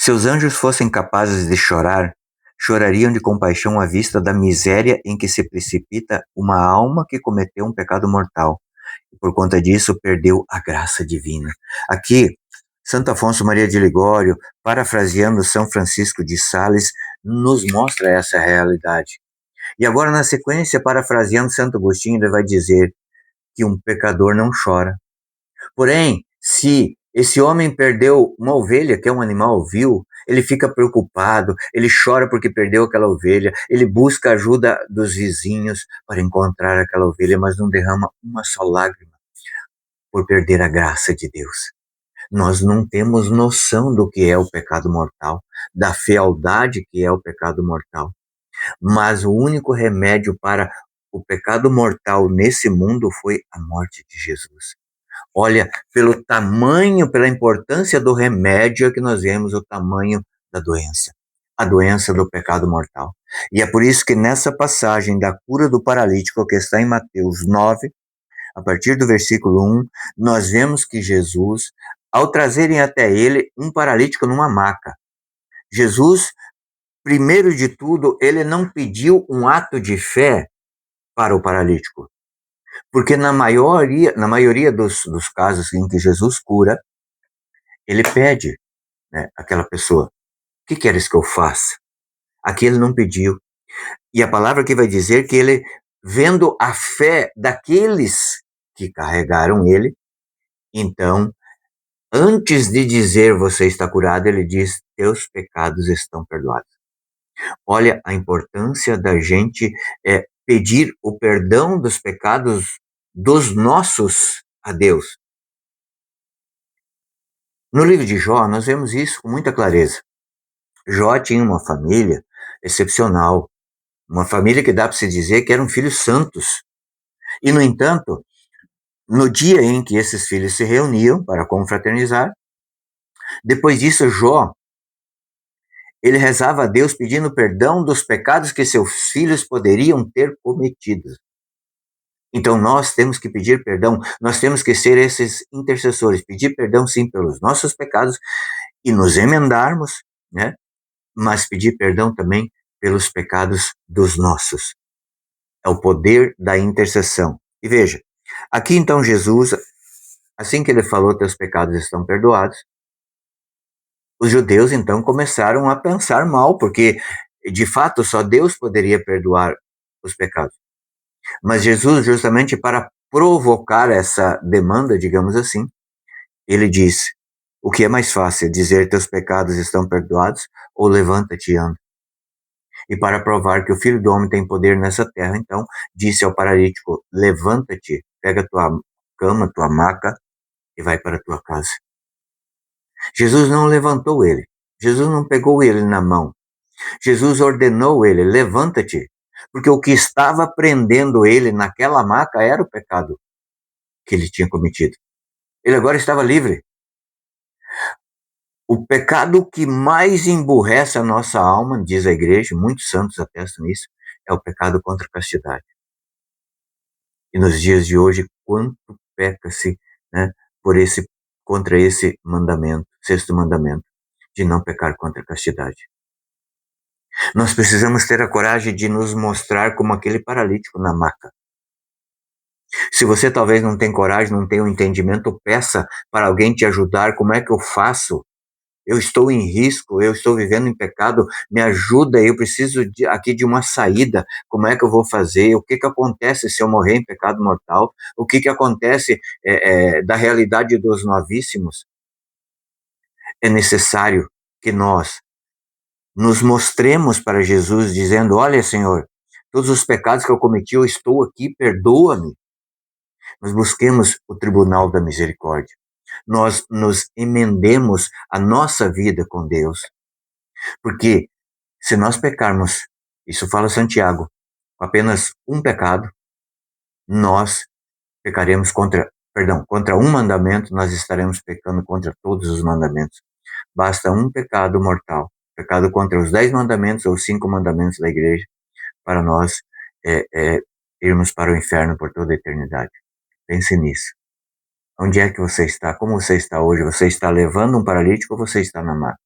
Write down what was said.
Se os anjos fossem capazes de chorar, chorariam de compaixão à vista da miséria em que se precipita uma alma que cometeu um pecado mortal e por conta disso perdeu a graça divina. Aqui, Santo Afonso Maria de Ligório, parafraseando São Francisco de Sales, nos mostra essa realidade. E agora, na sequência, parafraseando Santo Agostinho, ele vai dizer que um pecador não chora. Porém, se esse homem perdeu uma ovelha, que é um animal vil, ele fica preocupado, ele chora porque perdeu aquela ovelha, ele busca ajuda dos vizinhos para encontrar aquela ovelha, mas não derrama uma só lágrima por perder a graça de Deus. Nós não temos noção do que é o pecado mortal, da fealdade que é o pecado mortal. Mas o único remédio para o pecado mortal nesse mundo foi a morte de Jesus. Olha, pelo tamanho, pela importância do remédio é que nós vemos o tamanho da doença, a doença do pecado mortal. E é por isso que nessa passagem da cura do paralítico, que está em Mateus 9, a partir do versículo 1, nós vemos que Jesus, ao trazerem até ele um paralítico numa maca, Jesus, primeiro de tudo, ele não pediu um ato de fé para o paralítico. Porque na maioria dos casos em que Jesus cura, ele pede, né, àquela pessoa, o que queres que eu faça? Aqui ele não pediu. E a palavra que vai dizer que ele, vendo a fé daqueles que carregaram ele, então, antes de dizer você está curado, ele diz, teus pecados estão perdoados. Olha a importância da gente pedir o perdão dos pecados dos nossos a Deus. No livro de Jó, nós vemos isso com muita clareza. Jó tinha uma família excepcional, uma família que dá para se dizer que eram filhos santos. E, no entanto, no dia em que esses filhos se reuniam para confraternizar, depois disso, Jó, ele rezava a Deus pedindo perdão dos pecados que seus filhos poderiam ter cometido. Então nós temos que pedir perdão, nós temos que ser esses intercessores, pedir perdão sim pelos nossos pecados e nos emendarmos, né? Mas pedir perdão também pelos pecados dos nossos. É o poder da intercessão. E veja, aqui então Jesus, assim que ele falou teus pecados estão perdoados, os judeus então começaram a pensar mal, porque de fato só Deus poderia perdoar os pecados. Mas Jesus, justamente para provocar essa demanda, digamos assim, ele disse, o que é mais fácil, dizer teus pecados estão perdoados ou levanta-te e anda? E para provar que o Filho do Homem tem poder nessa terra, então, disse ao paralítico, levanta-te, pega tua cama, tua maca e vai para a tua casa. Jesus não levantou ele, Jesus não pegou ele na mão, Jesus ordenou ele, levanta-te, porque o que estava prendendo ele naquela maca era o pecado que ele tinha cometido. Ele agora estava livre. O pecado que mais emburrece a nossa alma, diz a igreja, muitos santos atestam isso, é o pecado contra a castidade. E nos dias de hoje, quanto peca-se, né, contra esse mandamento, sexto mandamento, de não pecar contra a castidade. Nós precisamos ter a coragem de nos mostrar como aquele paralítico na maca. Se você talvez não tem coragem, não tem um entendimento, peça para alguém te ajudar. Como é que eu faço? Eu estou em risco, eu estou vivendo em pecado, me ajuda, eu preciso aqui de uma saída. Como é que eu vou fazer? O que acontece se eu morrer em pecado mortal? O que acontece da realidade dos novíssimos? É necessário que nós nos mostremos para Jesus dizendo, olha, Senhor, todos os pecados que eu cometi, eu estou aqui, perdoa-me. Nós busquemos o tribunal da misericórdia. Nós nos emendemos a nossa vida com Deus. Porque se nós pecarmos, isso fala Santiago, com apenas um pecado, nós pecaremos contra um mandamento, nós estaremos pecando contra todos os mandamentos. Basta um pecado mortal, pecado contra os 10 mandamentos ou 5 mandamentos da igreja, para nós irmos para o inferno por toda a eternidade. Pense nisso. Onde é que você está? Como você está hoje? Você está levando um paralítico ou você está na maca?